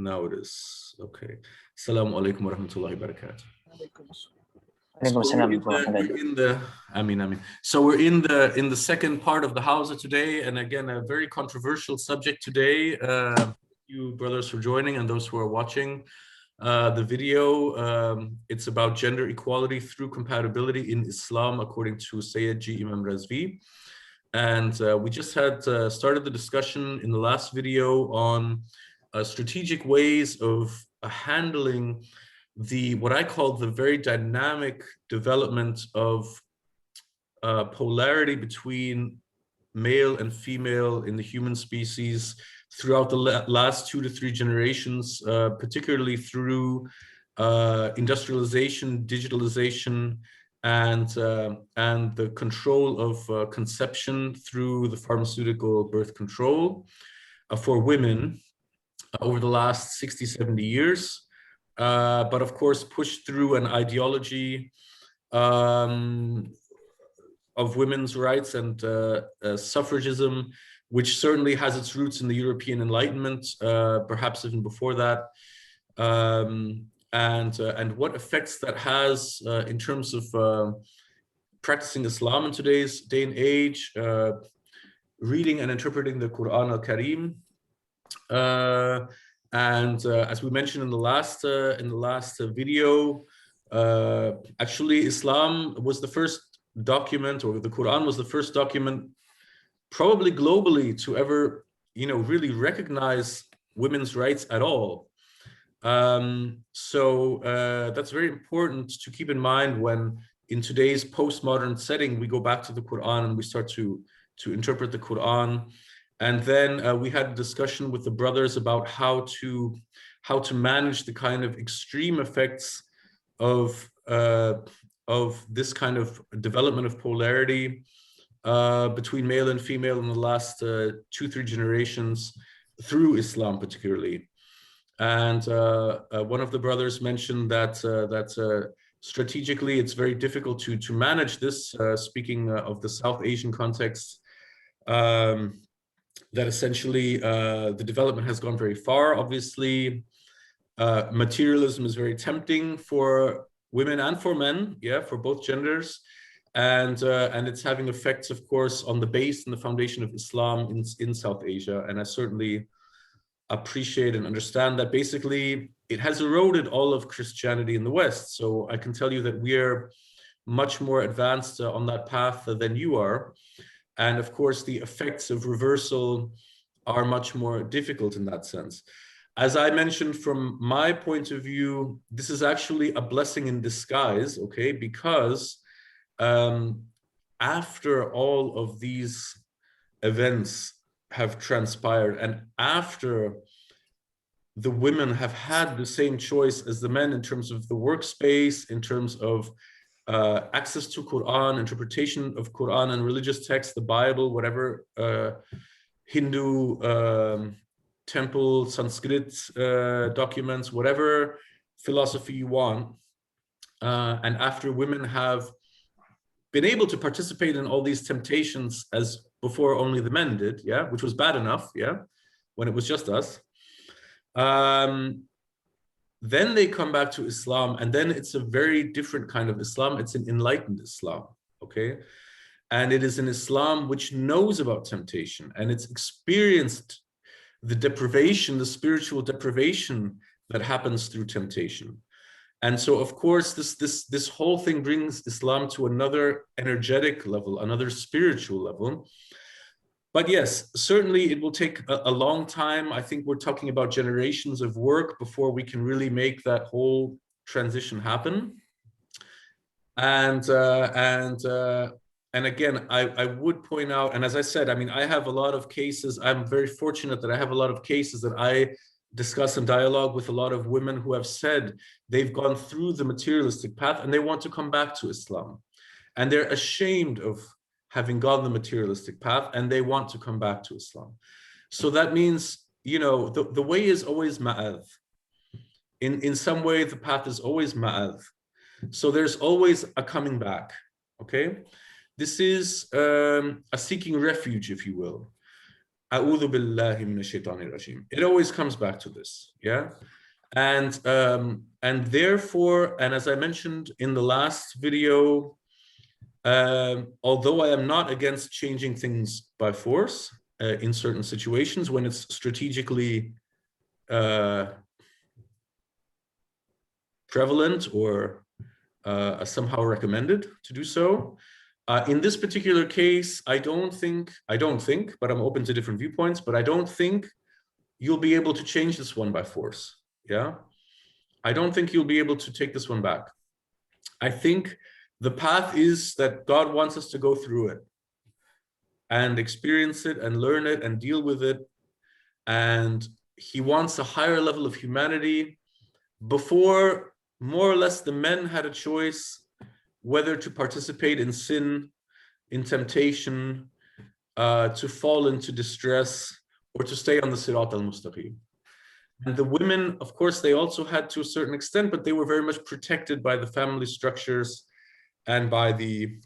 now it is. Okay. Assalamu alaikum wa rahmatullahi wa barakatuh. So we're in the second part of the Hausa today, and again a very controversial subject today. You brothers for joining and those who are watching the video. It's about gender equality through compatibility in Islam according to Seyyed Imam Razvi. And we just had started the discussion in the last video on strategic ways of handling what I call the very dynamic development of polarity between male and female in the human species throughout the last 2 to 3 generations, particularly through industrialization, digitalization, and the control of conception through the pharmaceutical birth control for women over the last 60, 70 years. But of course, pushed through an ideology of women's rights and suffragism, which certainly has its roots in the European Enlightenment, perhaps even before that, and what effects that has in terms of practicing Islam in today's day and age, reading and interpreting the Quran al-Karim. As we mentioned in the last video, actually Islam was the first document, or the Quran was the first document, probably globally, to ever, really recognize women's rights at all. So that's very important to keep in mind when, in today's postmodern setting, we go back to the Quran and we start to interpret the Quran. And then we had a discussion with the brothers about how to manage the kind of extreme effects of this kind of development of polarity between male and female in the last 2-3 generations through Islam particularly. And one of the brothers mentioned that strategically it's very difficult to manage this, speaking of the South Asian context, that essentially the development has gone very far. Obviously, materialism is very tempting for women and for men, for both genders. And it's having effects, of course, on the base and the foundation of Islam in South Asia. And I certainly appreciate and understand that basically it has eroded all of Christianity in the West. So I can tell you that we are much more advanced on that path than you are. And of course, the effects of reversal are much more difficult in that sense. As I mentioned, from my point of view, this is actually a blessing in disguise, okay? Because after all of these events have transpired, and after the women have had the same choice as the men in terms of the workspace, in terms of access to Quran, interpretation of Quran and religious texts, the Bible, whatever, Hindu temple, Sanskrit documents, whatever philosophy you want. And after women have been able to participate in all these temptations as before only the men did, which was bad enough, when it was just us. Then they come back to Islam, and then it's a very different kind of Islam. It's an enlightened Islam, okay? And it is an Islam which knows about temptation, and it's experienced the deprivation, the spiritual deprivation that happens through temptation. And so, of course, this whole thing brings Islam to another energetic level, another spiritual level. But yes, certainly it will take a long time. I think we're talking about generations of work before we can really make that whole transition happen. And again, I would point out, and as I said, I mean, I have a lot of cases. I'm very fortunate that I have a lot of cases that I discuss and dialogue with a lot of women who have said they've gone through the materialistic path and they want to come back to Islam. And they're ashamed of having gone the materialistic path, and they want to come back to Islam. So that means, the way is always ma'adh. In some way, the path is always ma'adh. So there's always a coming back, okay? This is a seeking refuge, if you will. A'udhu billahi minash shaitanir rajim. It always comes back to this, yeah? And therefore, and as I mentioned in the last video, although I am not against changing things by force in certain situations when it's strategically prevalent or somehow recommended to do so. In this particular case, I don't think, but I'm open to different viewpoints, but I don't think you'll be able to change this one by force. Yeah. I don't think you'll be able to take this one back. I think the path is that God wants us to go through it and experience it and learn it and deal with it. And he wants a higher level of humanity. Before, more or less, the men had a choice whether to participate in sin, in temptation, to fall into distress, or to stay on the Sirat al-Mustaqim. And the women, of course, they also had to a certain extent, but they were very much protected by the family structures and by the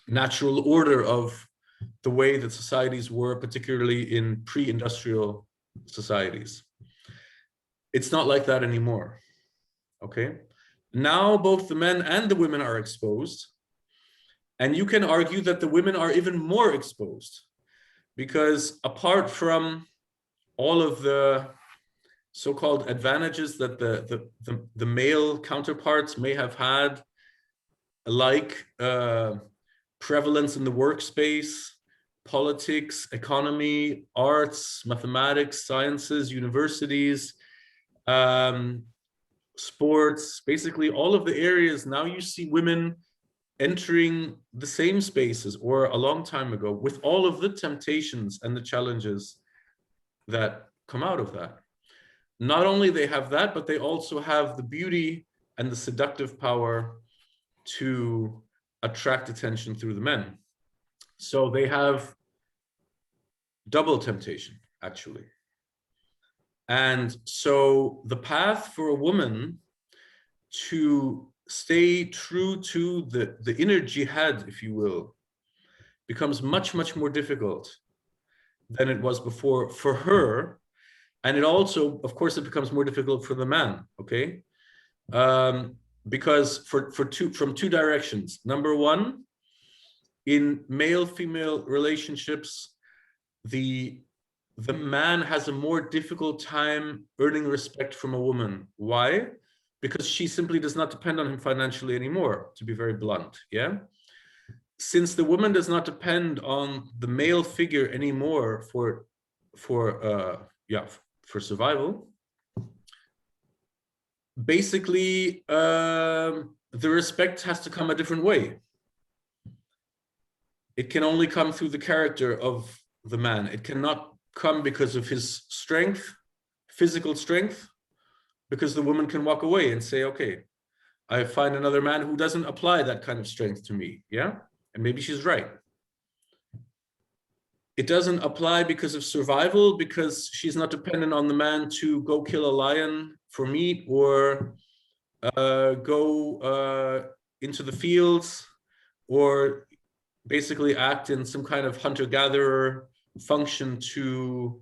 natural order of the way that societies were, particularly in pre-industrial societies. It's not like that anymore, okay? Now both the men and the women are exposed, and you can argue that the women are even more exposed, because apart from all of the so-called advantages that the male counterparts may have had, like prevalence in the workspace, politics, economy, arts, mathematics, sciences, universities, sports, basically all of the areas. Now you see women entering the same spaces, or a long time ago, with all of the temptations and the challenges that come out of that. Not only they have that, but they also have the beauty and the seductive power to attract attention through the men. So they have double temptation, actually. And so the path for a woman to stay true to the inner jihad, if you will, becomes much, much more difficult than it was before for her. And it also, of course, it becomes more difficult for the man, okay? Because from two directions. Number one, in male-female relationships, the man has a more difficult time earning respect from a woman. Why? Because she simply does not depend on him financially anymore, to be very blunt, yeah? Since the woman does not depend on the male figure anymore for survival, basically the respect has to come a different way. It can only come through the character of the man. It cannot come because of his strength, physical strength, because the woman can walk away and say, okay, I find another man who doesn't apply that kind of strength to me, yeah? And maybe she's right. It doesn't apply because of survival, because she's not dependent on the man to go kill a lion for meat, or go into the fields, or basically act in some kind of hunter-gatherer function to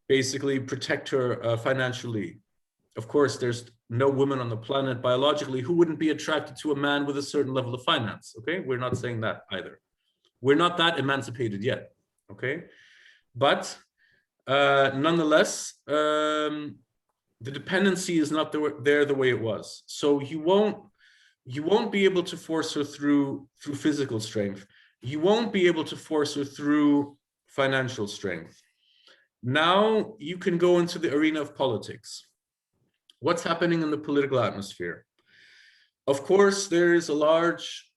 basically protect her financially. Of course, there's no woman on the planet biologically who wouldn't be attracted to a man with a certain level of finance, okay? We're not saying that either. We're not that emancipated yet, okay? But nonetheless, the dependency is not there the way it was. So you won't be able to force her through physical strength. You won't be able to force her through financial strength. Now you can go into the arena of politics. What's happening in the political atmosphere? Of course, there is a large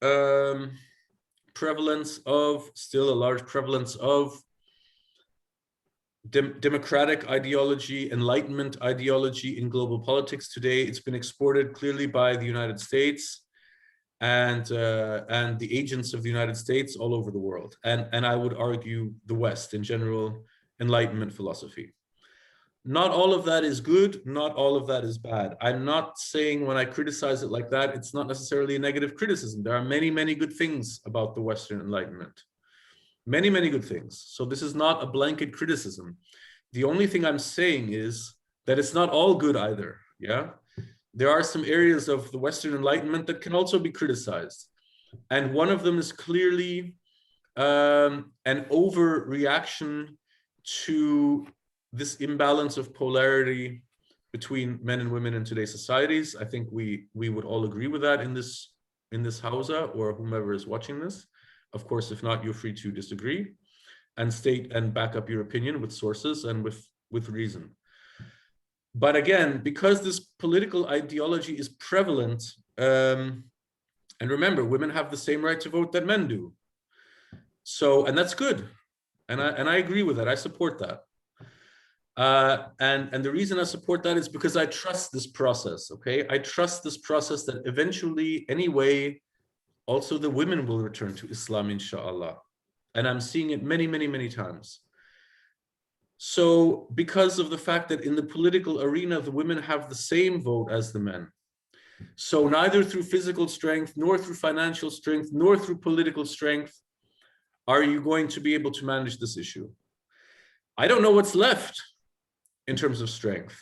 prevalence of democratic ideology, enlightenment ideology in global politics today. It's been exported clearly by the United States and the agents of the United States all over the world. And I would argue the West in general, Enlightenment philosophy. Not all of that is good, not all of that is bad. I'm not saying when I criticize it like that, it's not necessarily a negative criticism. There are many, many good things about the Western Enlightenment. many, many good things. So this is not a blanket criticism. The only thing I'm saying is that it's not all good either. Yeah, there are some areas of the Western Enlightenment that can also be criticized. And one of them is clearly an overreaction to this imbalance of polarity between men and women in today's societies. I think we would all agree with that in this hausa, or whomever is watching this. Of course, if not, you're free to disagree and state and back up your opinion with sources and with reason. But again, because this political ideology is prevalent, and remember, women have the same right to vote that men do. So, and that's good. And I agree with that. I support that. And the reason I support that is because I trust this process, okay? I trust this process that eventually, anyway, also the women will return to Islam, inshallah. And I'm seeing it many, many, many times. So because of the fact that in the political arena, the women have the same vote as the men. So neither through physical strength, nor through financial strength, nor through political strength, are you going to be able to manage this issue. I don't know what's left in terms of strength.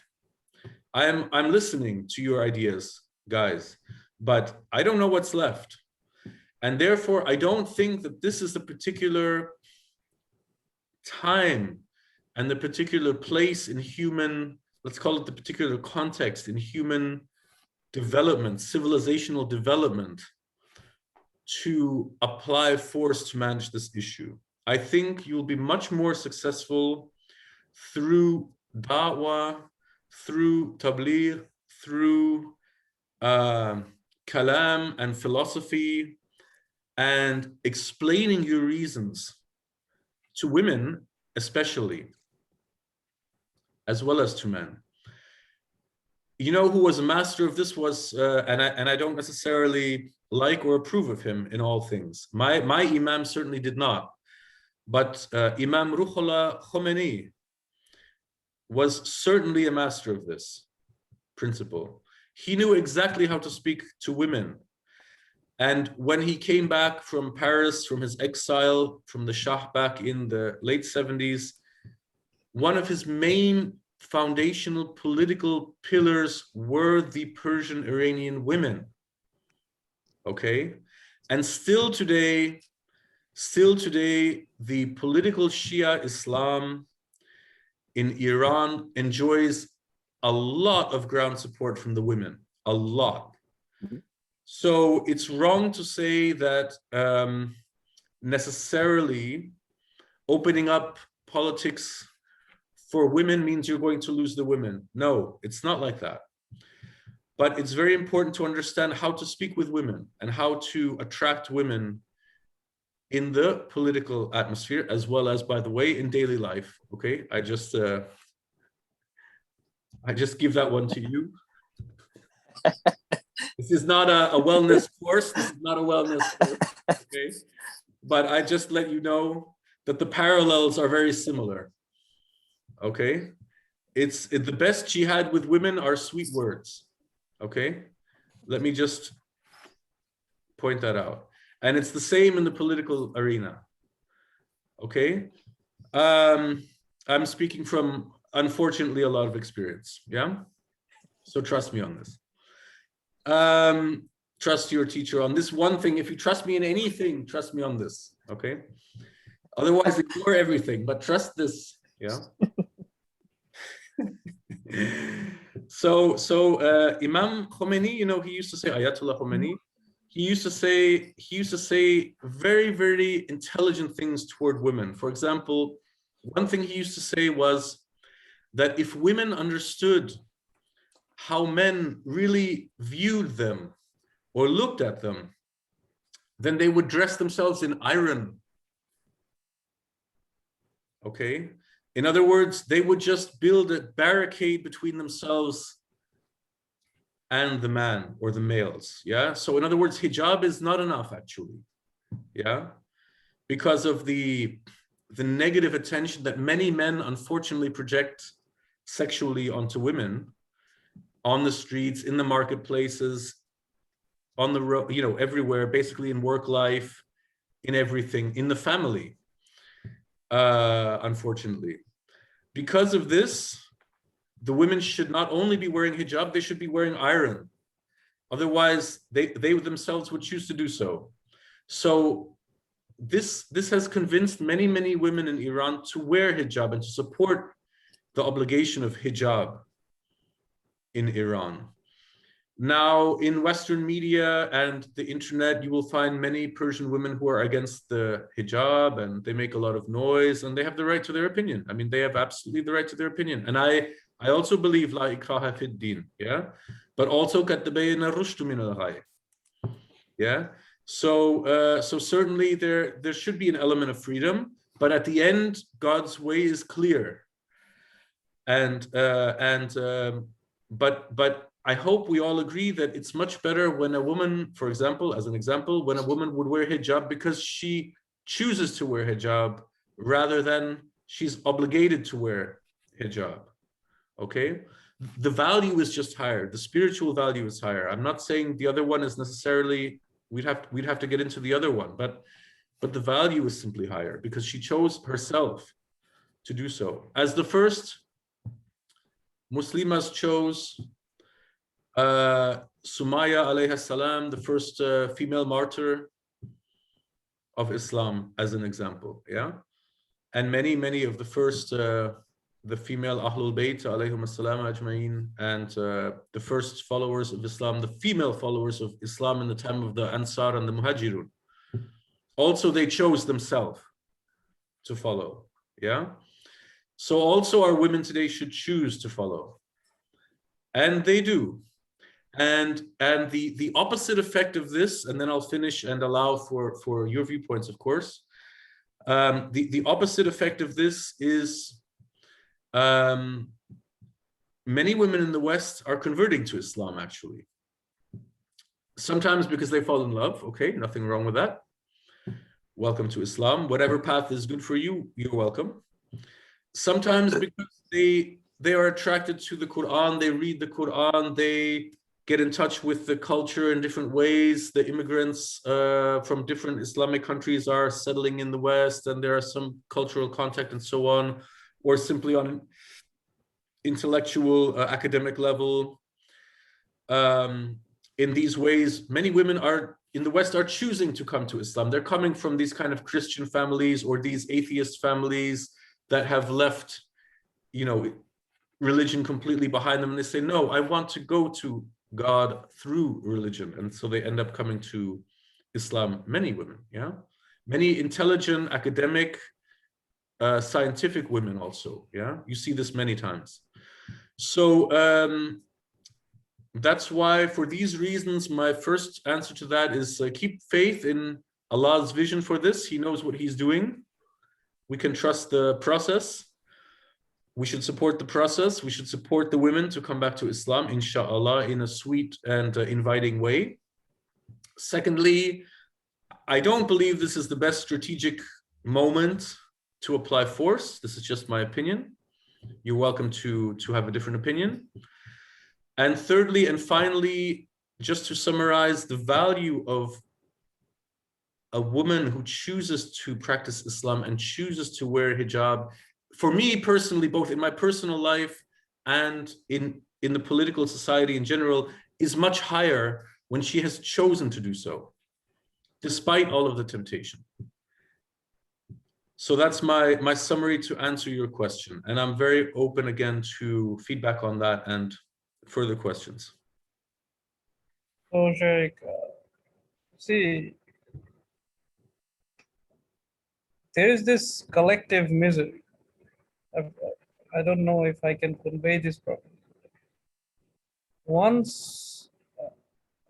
I'm listening to your ideas, guys, but I don't know what's left. And therefore, I don't think that this is the particular time and the particular place in human, let's call it the particular context in human development, civilizational development, to apply force to manage this issue. I think you'll be much more successful through da'wah, through tabligh, through kalam and philosophy, and explaining your reasons to women, especially, as well as to men. You know who was a master of this was, and I don't necessarily like or approve of him in all things. My Imam certainly did not, but Imam Ruhollah Khomeini was certainly a master of this principle. He knew exactly how to speak to women. And when he came back from Paris, from his exile, from the Shah back in the late 70s, one of his main foundational political pillars were the Persian Iranian women. Okay? And still today, the political Shia Islam in Iran enjoys a lot of ground support from the women, a lot. So it's wrong to say that necessarily opening up politics for women means you're going to lose the women. No, it's not like that. But it's very important to understand how to speak with women and how to attract women in the political atmosphere, as well as, by the way, in daily life. Okay, I just give that one to you. This is not a wellness course. This is not a wellness course. Okay, but I just let you know that the parallels are very similar. Okay, the best jihad with women are sweet words. Okay, let me just point that out. And it's the same in the political arena. Okay, I'm speaking from, unfortunately, a lot of experience. Yeah, so trust me on this. Trust your teacher on this one thing. If you trust me in anything, trust me on this. Okay, otherwise ignore everything, but trust this. Yeah. So Imam Khomeini, you know, he used to say, Ayatollah Khomeini, he used to say very, very intelligent things toward women. For example, one thing he used to say was that if women understood how men really viewed them or looked at them, then they would dress themselves in iron. Okay? In other words, they would just build a barricade between themselves and the man or the males. Yeah. So in other words, hijab is not enough, actually. Yeah. Because of the negative attention that many men unfortunately project sexually onto women on the streets, in the marketplaces, on the road, you know, everywhere, basically in work life, in everything, in the family. unfortunately. Because of this, the women should not only be wearing hijab, they should be wearing iron. Otherwise, they themselves would choose to do so. So this has convinced many women in Iran to wear hijab and to support the obligation of hijab in Iran. Now, in Western media and the internet, you will find many Persian women who are against the hijab, and they make a lot of noise, and they have the right to their opinion. I mean, they have absolutely the right to their opinion. And I also believe la ikraha fid din, yeah, but also qad tabayyana rushdu min al-ghayy, yeah. So certainly there should be an element of freedom, but at the end, God's way is clear. But I hope we all agree that it's much better when a woman, for example, as an example, when a woman would wear hijab because she chooses to wear hijab rather than she's obligated to wear hijab. Okay? The value is just higher. The spiritual value is higher. I'm not saying the other one is necessarily, we'd have to get into the other one, but the value is simply higher because she chose herself to do so. As the first Muslimas chose Sumaya alayhi salam, the first female martyr of Islam, as an example, yeah, and many of the first the female Ahlul Bayt alayhum assalam ajma'in, and the first followers of Islam, the female followers of Islam in the time of the Ansar and the Muhajirun. Also, they chose themselves to follow, yeah. So also our women today should choose to follow, and they do. And the opposite effect of this, and then I'll finish and allow for your viewpoints, of course. The opposite effect of this is many women in the West are converting to Islam, actually. Sometimes because they fall in love, okay, nothing wrong with that. Welcome to Islam. Whatever path is good for you, you're welcome. Sometimes because they are attracted to the Quran, they read the Quran, they get in touch with the culture in different ways. The immigrants from different Islamic countries are settling in the West, and there are some cultural contact and so on, or simply on an intellectual, academic level. In these ways, many women in the West are choosing to come to Islam. They're coming from these kind of Christian families or these atheist families that have left, religion completely behind them, and they say, no, I want to go to God through religion. And so they end up coming to Islam, many women, yeah, many intelligent, academic, scientific women also, yeah, you see this many times. So that's why, for these reasons, my first answer to that is keep faith in Allah's vision for this. He knows what he's doing. We can trust the process. We should support the process. We should support the women to come back to Islam, inshallah, in a sweet and inviting way. Secondly, I don't believe this is the best strategic moment to apply force. This is just my opinion. You're welcome to have a different opinion. And thirdly, and finally, just to summarize, the value of a woman who chooses to practice Islam and chooses to wear hijab, for me personally, both in my personal life and in the political society in general, is much higher when she has chosen to do so, despite all of the temptation. So that's my summary to answer your question. And I'm very open again to feedback on that and further questions. So, Sheikh, see, there is this collective misery. I don't know if I can convey this properly. Once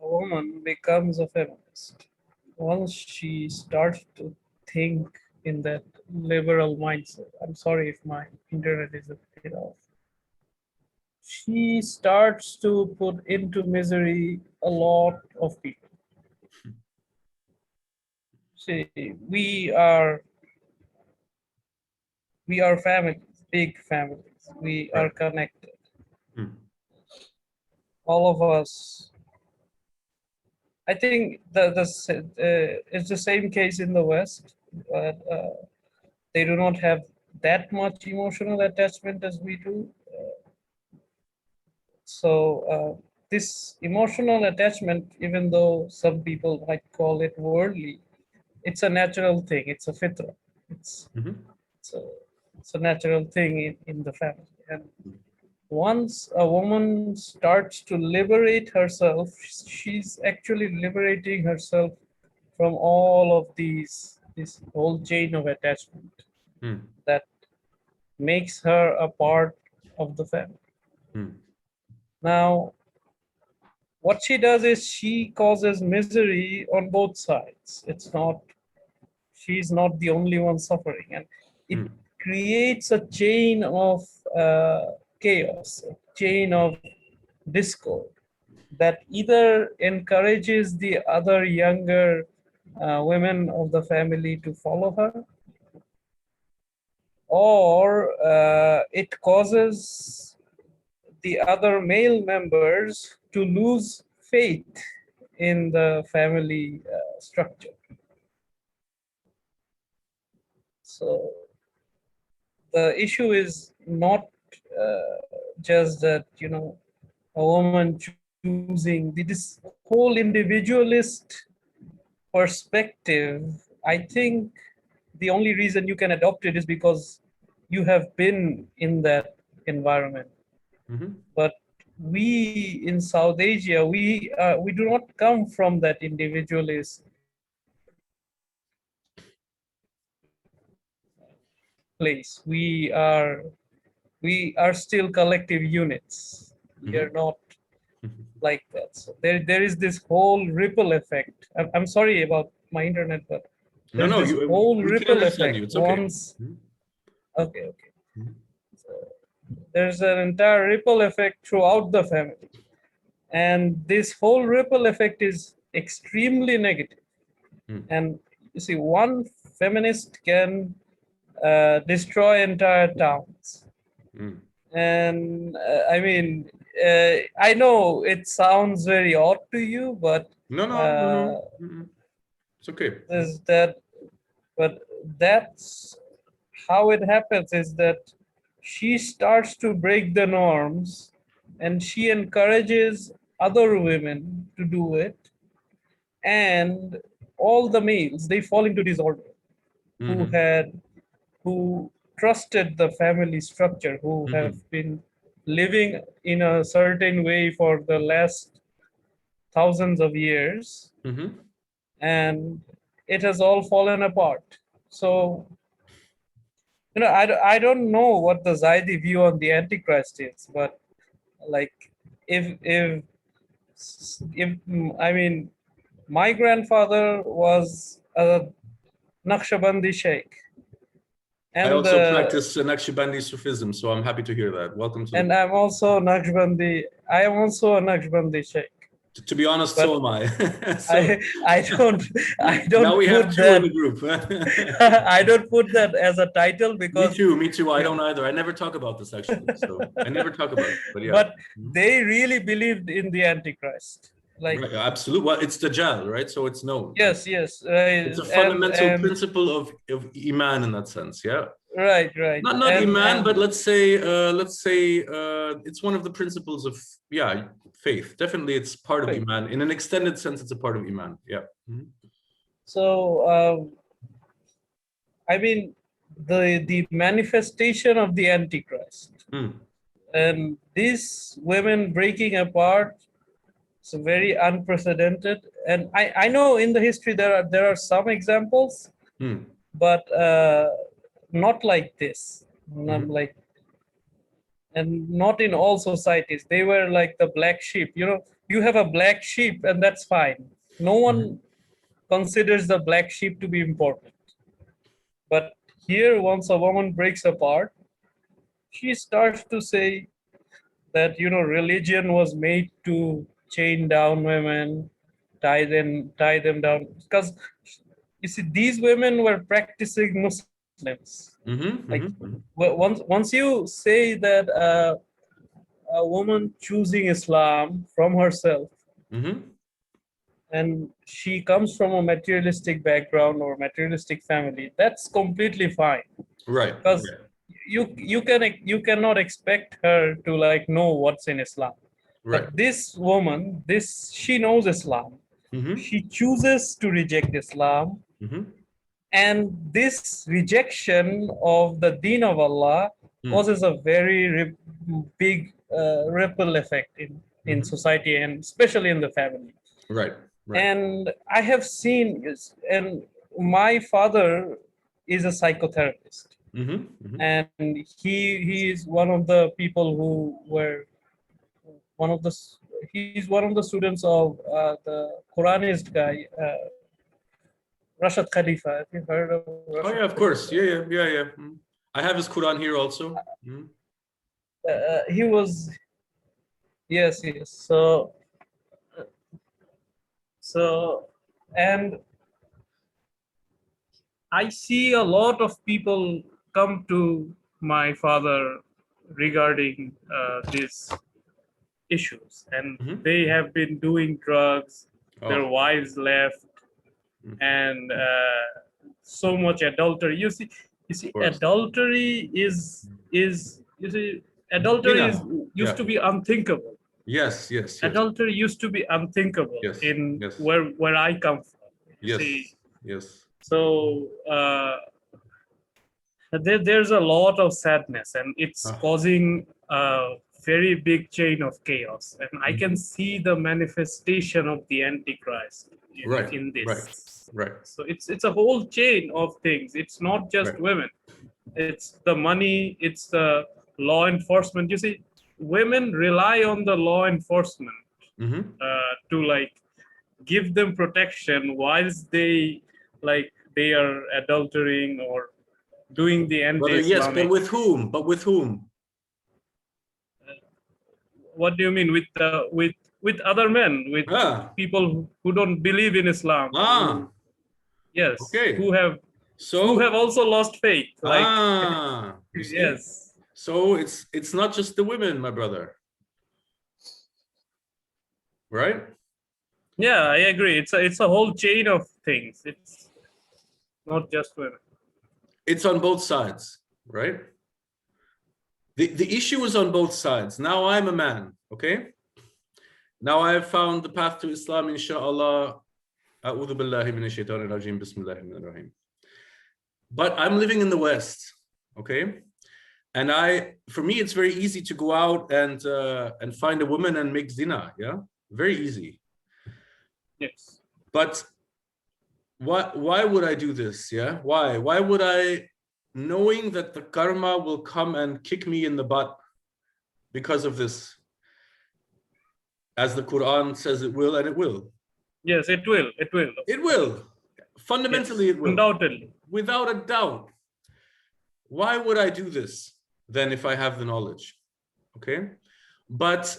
a woman becomes a feminist, once she starts to think in that liberal mindset, I'm sorry if my internet is a bit off, she starts to put into misery a lot of people. See, we are families, big families. We are connected. All of us. I think it's the same case in the West. The they do not have that much emotional attachment as we do. This emotional attachment, even though some people might call it worldly, it's a natural thing. It's a fitra. It's it's a, it's a natural thing in the family. And once a woman starts to liberate herself, she's actually liberating herself from all of this whole chain of attachment that makes her a part of the family. Now, what she does is she causes misery on both sides. She's not the only one suffering, and it creates a chain of chaos, a chain of discord that either encourages the other younger women of the family to follow her, or it causes the other male members to lose faith in the family structure. So the issue is not just that, a woman choosing this whole individualist perspective. I think the only reason you can adopt it is because you have been in that environment. But we in South Asia, we do not come from that individualist place. We are still collective units. We are not like that. So there is this whole ripple effect. I'm sorry about my internet, but there's this whole ripple effect. It's okay. Okay. So there's an entire ripple effect throughout the family, and this whole ripple effect is extremely negative. And you see, one feminist can destroy entire towns. And I mean, I know it sounds very odd to you, but no. It's okay. But that's how it happens, is that she starts to break the norms and she encourages other women to do it, and all the males, they fall into disorder, who trusted the family structure, who have been living in a certain way for the last thousands of years, and it has all fallen apart. So, I don't know what the Zaidi view on the Antichrist is, but like, if I mean, my grandfather was a Naqshbandi sheikh. I also practice Naqshbandi Sufism, so I'm happy to hear that. Welcome to. And I'm also Naqshbandi. I am also a Naqshbandi sheikh. To be honest, so am I. I don't. Now we have two in the group. I don't put that as a title because. Me too. I don't either. I never talk about this actually. So I never talk about it. But yeah. But they really believed in the Antichrist. Like, right, absolutely. Well, it's Dajjal, right? So it's known. Yes. It's a fundamental principle of Iman in that sense. Yeah. Right. Not Iman, but let's say it's one of the principles of faith. Definitely, it's part of Iman. In an extended sense, it's a part of Iman. Yeah. So, I mean, the manifestation of the Antichrist, and these women breaking apart, it's very unprecedented. And I know in the history there are some examples, but not like this. And not in all societies. They were like the black sheep. You have a black sheep, and that's fine. No one considers the black sheep to be important. But here, once a woman breaks apart, she starts to say that religion was made to chain down women, tie them down. Because you see, these women were practicing Muslims. Once you say that a woman choosing Islam from herself, and she comes from a materialistic background or materialistic family, that's completely fine. Right. Because you cannot expect her to like know what's in Islam. Right. But this woman, she knows Islam. Mm-hmm. She chooses to reject Islam, Mm-hmm. and this rejection of the Deen of Allah causes a very big ripple effect in society, and especially in the family. Right. Right. And I have seen, and my father is a psychotherapist, Mm-hmm. Mm-hmm. and he is one of the people who were one of the he's one of the students of the Quranist guy, Rashad Khalifa. Have you heard of Oh Rashad yeah, of course. Khalifa? Yeah. Mm. I have his Quran here also. Mm. He was, yes. So, and I see a lot of people come to my father regarding these issues, and Mm-hmm. they have been doing drugs. Their Oh. wives left, and so much adultery. You see, Of course. adultery is you see, adultery is Zina. used to be unthinkable. Yes. Adultery used to be unthinkable Yes. in Yes. where I come from. You Yes. see, Yes. so there's a lot of sadness, and it's Ah. causing a very big chain of chaos. And I can see the manifestation of the Antichrist Right. in this. Right. So it's a whole chain of things. It's not just Right. women. It's the money. It's the law enforcement. You see, women rely on the law enforcement Mm-hmm. to like give them protection whilst they are adultering or doing the Brother, yes, but anti-Islamic. with whom? But with whom? What do you mean with other men, with Ah. people who don't believe in Islam? Ah. Yes, Okay. who have So. also lost faith. Like You see? yes. So it's not just the women, my brother. Right? Yeah, I agree. It's a whole chain of things. It's not just women. It's on both sides, right? The issue is on both sides. Now I'm a man, okay? Now I have found the path to Islam, inshallah. A'udhu billahi minash shaitanir rajim, bismillahir rahmanir rahim. But I'm living in the West, okay? And for me, it's very easy to go out and find a woman and make zina, yeah? Very easy. Yes. But why would I do this, yeah? Why would I, knowing that the karma will come and kick me in the butt because of this? As the Quran says it will, and it will. Yes, it will. It will. It will. Fundamentally, yes, it will. Undoubtedly. Without a doubt. Why would I do this then if I have the knowledge? Okay. But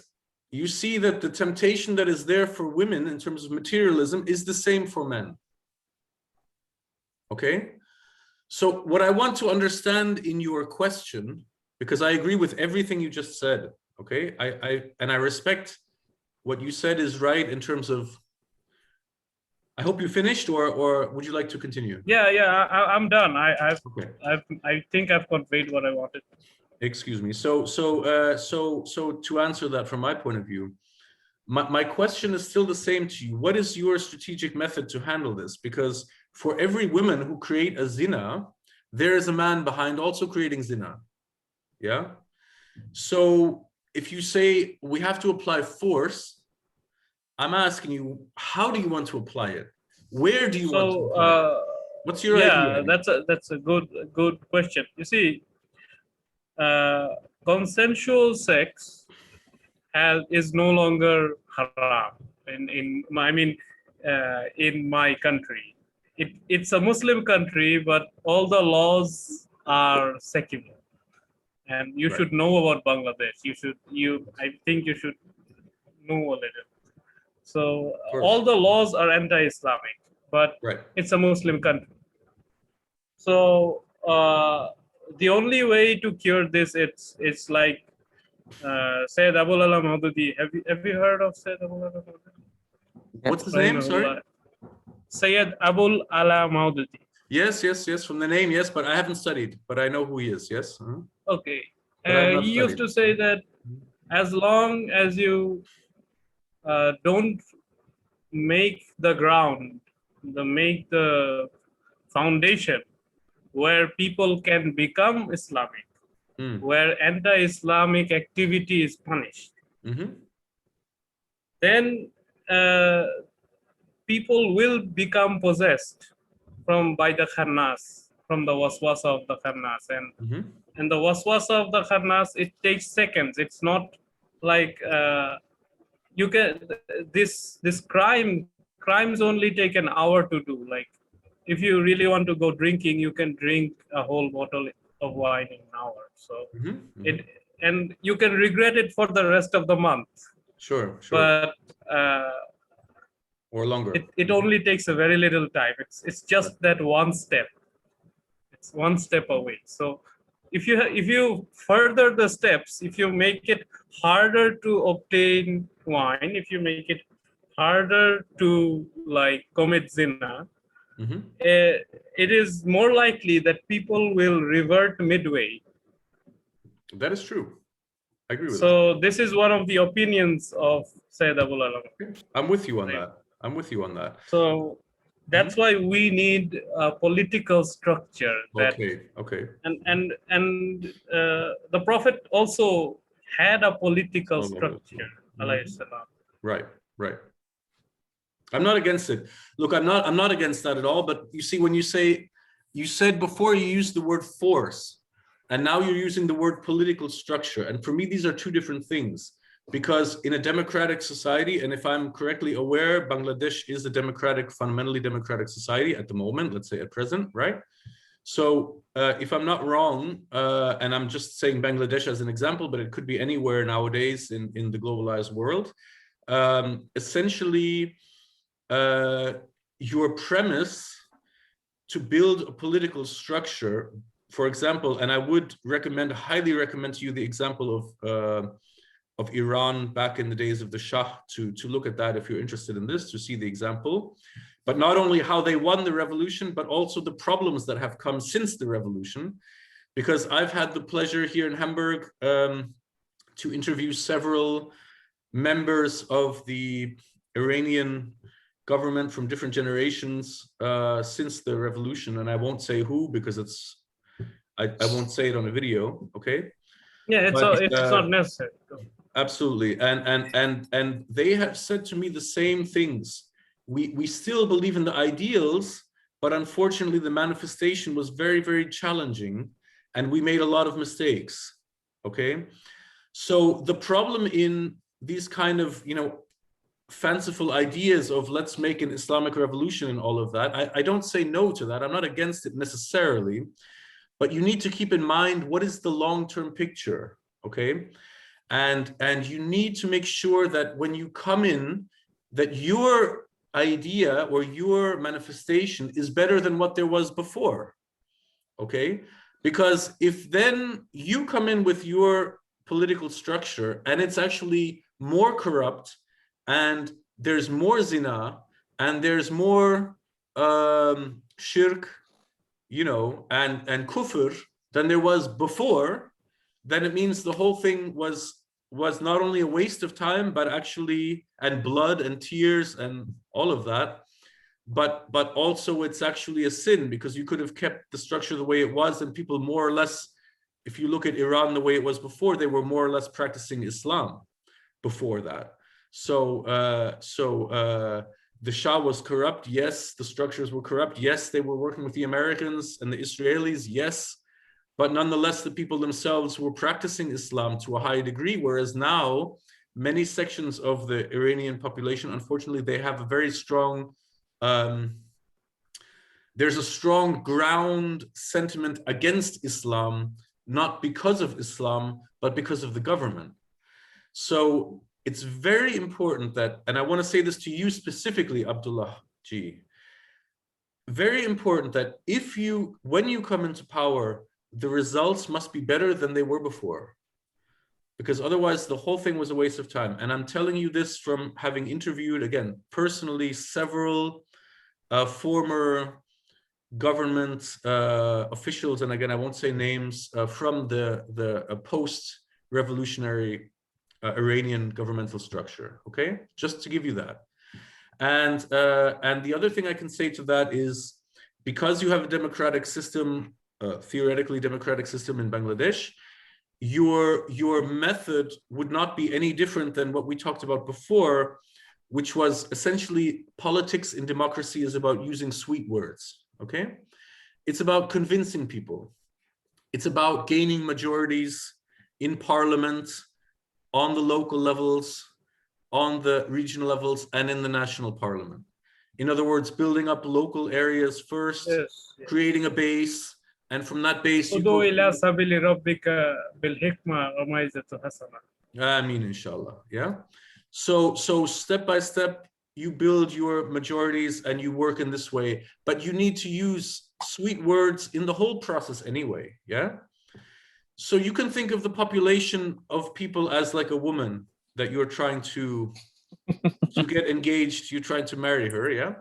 you see that the temptation that is there for women in terms of materialism is the same for men. Okay. So what I want to understand in your question, because I agree with everything you just said, okay, I respect what you said is right in terms of, I hope you finished, or would you like to continue? Yeah, I'm done. Okay. I think I've conveyed what I wanted. Excuse me. So to answer that from my point of view, my question is still the same to you. What is your strategic method to handle this? Because for every woman who create a zina, there is a man behind also creating zina. Yeah. So if you say we have to apply force, I'm asking you, how do you want to apply it? Where do you want to apply it? What's your idea? That's a good question. You see, consensual sex is no longer haram in my country. It's a Muslim country, but all the laws are secular. And you should know about Bangladesh. I think you should know a little. So all the laws are anti-Islamic, but it's a Muslim country. So the only way to cure this, it's like Sayyid Abul Alam Maududi. Have you heard of Sayyid Abul Alam Maududi? What's his name? Sorry. Sayyid Abul Ala Maududi. Yes, yes, yes. From the name, yes, but I haven't studied, but I know who he is. Yes. Okay. But I've not He used studied. to say that as long as you don't make the ground, make the foundation where people can become Islamic, where anti-Islamic activity is punished, then people will become possessed by the khannas, from the waswasa of the khannas, and the waswasa of the khannas, it takes seconds. It's not like you can this crimes only take an hour to do. Like if you really want to go drinking, you can drink a whole bottle of wine in an hour. So it, and you can regret it for the rest of the month. Sure. But or longer. It only takes a very little time. It's just that one step. It's one step away. So if you further the steps, if you make it harder to obtain wine, if you make it harder to like commit zina, it is more likely that people will revert midway. That is true. I agree with that. So this is one of the opinions of Sayyid Abul Alam. I'm with you on that. I'm with you on that. So that's why we need a political structure. That, okay. And the Prophet also had a political structure. Right. I'm not against it. Look, I'm not against that at all. But you see, when you said before you used the word force, and now you're using the word political structure. And for me, these are two different things. Because in a democratic society, and if I'm correctly aware, Bangladesh is a fundamentally democratic society at the moment, let's say at present, right? So if I'm not wrong, and I'm just saying Bangladesh as an example, but it could be anywhere nowadays in the globalized world, essentially your premise to build a political structure, for example, and I would highly recommend to you the example of Iran back in the days of the Shah, to look at that if you're interested in this, to see the example. But not only how they won the revolution, but also the problems that have come since the revolution. Because I've had the pleasure here in Hamburg to interview several members of the Iranian government from different generations since the revolution. And I won't say who, because I won't say it on a video, okay? Yeah, it's not necessary. Absolutely, and they have said to me the same things. We still believe in the ideals, but unfortunately the manifestation was very, very challenging, and we made a lot of mistakes. Okay, so the problem in these kind of fanciful ideas of let's make an Islamic revolution and all of that, I don't say no to that. I'm not against it necessarily, but you need to keep in mind what is the long-term picture. Okay. And you need to make sure that when you come in, that your idea or your manifestation is better than what there was before, okay? Because if then you come in with your political structure and it's actually more corrupt and there's more zina and there's more shirk, and kufr than there was before, then it means the whole thing was not only a waste of time, but actually, and blood and tears and all of that, but also it's actually a sin, because you could have kept the structure the way it was, and people more or less, if you look at Iran the way it was before, they were more or less practicing Islam before that. So the Shah was corrupt, yes. The structures were corrupt, yes. They were working with the Americans and the Israelis, yes. But nonetheless, the people themselves were practicing Islam to a high degree, whereas now many sections of the Iranian population, unfortunately, they have a very strong, there's a strong ground sentiment against Islam, not because of Islam, but because of the government. So it's very important that, and I want to say this to you specifically, Abdullah Ji, very important that when you come into power, the results must be better than they were before. because otherwise the whole thing was a waste of time. And I'm telling you this from having interviewed, again, personally, several former government officials, and again, I won't say names, from the post-revolutionary Iranian governmental structure, okay? Just to give you that. And the other thing I can say to that is, because you have a democratic system, theoretically democratic system in Bangladesh, your method would not be any different than what we talked about before, which was essentially politics in democracy is about using sweet words, okay? It's about convincing people. It's about gaining majorities in parliament, on the local levels, on the regional levels, and in the national parliament. In other words, building up local areas first, Yes. creating a base, and from that base you Ud'u go ila sabili rabbika bil hikma wa mau'izati hasana. I mean, inshallah, yeah. So step by step, you build your majorities and you work in this way, but you need to use sweet words in the whole process anyway, yeah? So you can think of the population of people as like a woman that you're trying to get engaged, you're trying to marry her, yeah?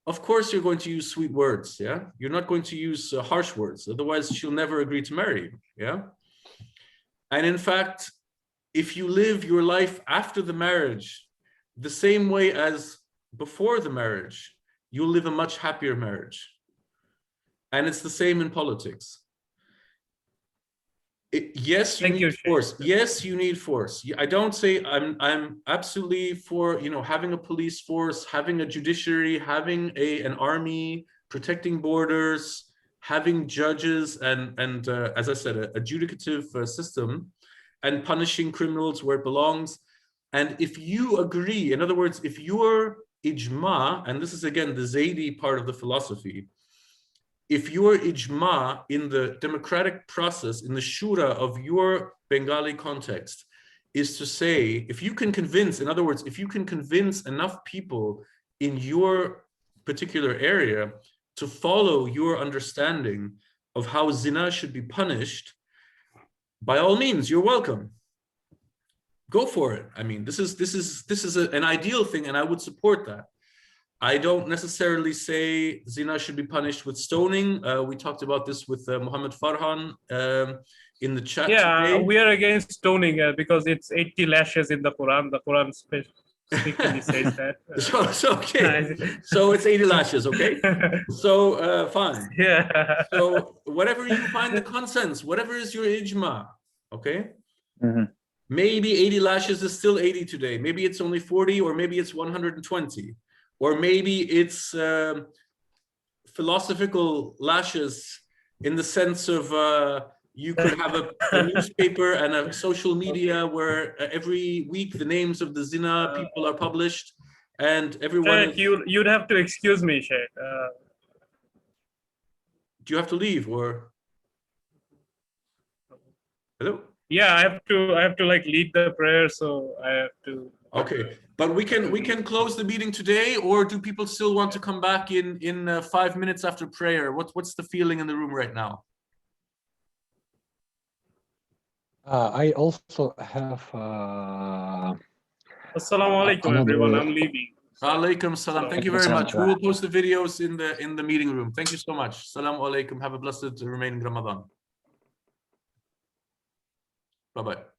Of course you're going to use sweet words, yeah? You're not going to use harsh words, otherwise she'll never agree to marry you, yeah? And in fact, if you live your life after the marriage the same way as before the marriage, you'll live a much happier marriage. And it's the same in politics. Yes, you need force. Yes, you need force. I don't say I'm absolutely for, you know, having a police force, having a judiciary, having an army, protecting borders, having judges, and as I said, a adjudicative system, and punishing criminals where it belongs. And if you agree, in other words, if your ijma, and this is again the Zaydi part of the philosophy, if your ijma in the democratic process, in the shura of your Bengali context, is to say, if you can convince, in other words, if you can convince enough people in your particular area to follow your understanding of how zina should be punished, by all means, you're welcome. Go for it. I mean, this is an ideal thing, and I would support that. I don't necessarily say zina should be punished with stoning. We talked about this with Muhammad Farhan in the chat today. We are against stoning because it's 80 lashes in the Quran. The Quran specifically says that. So okay. So it's 80 lashes, okay? So fine. Yeah. So whatever you find the consensus, whatever is your ijma, okay? Mm-hmm. Maybe 80 lashes is still 80 today. Maybe it's only 40, or maybe it's 120. Or maybe it's philosophical lashes in the sense of you could have a newspaper and a social media where every week the names of the zina people are published, and everyone... Sheikh, you'd have to excuse me, Sheikh. Do you have to leave, or... Hello? Yeah, I have to like lead the prayer, so I have to... Okay, but we can close the meeting today, or do people still want to come back in 5 minutes after prayer? What's the feeling in the room right now? I also have Assalamu alaikum, everyone. I'm leaving. Alaikum salam. Thank you very much. We will post the videos in the meeting room. Thank you so much. Assalamu alaikum. Have a blessed remaining Ramadan. Bye-bye.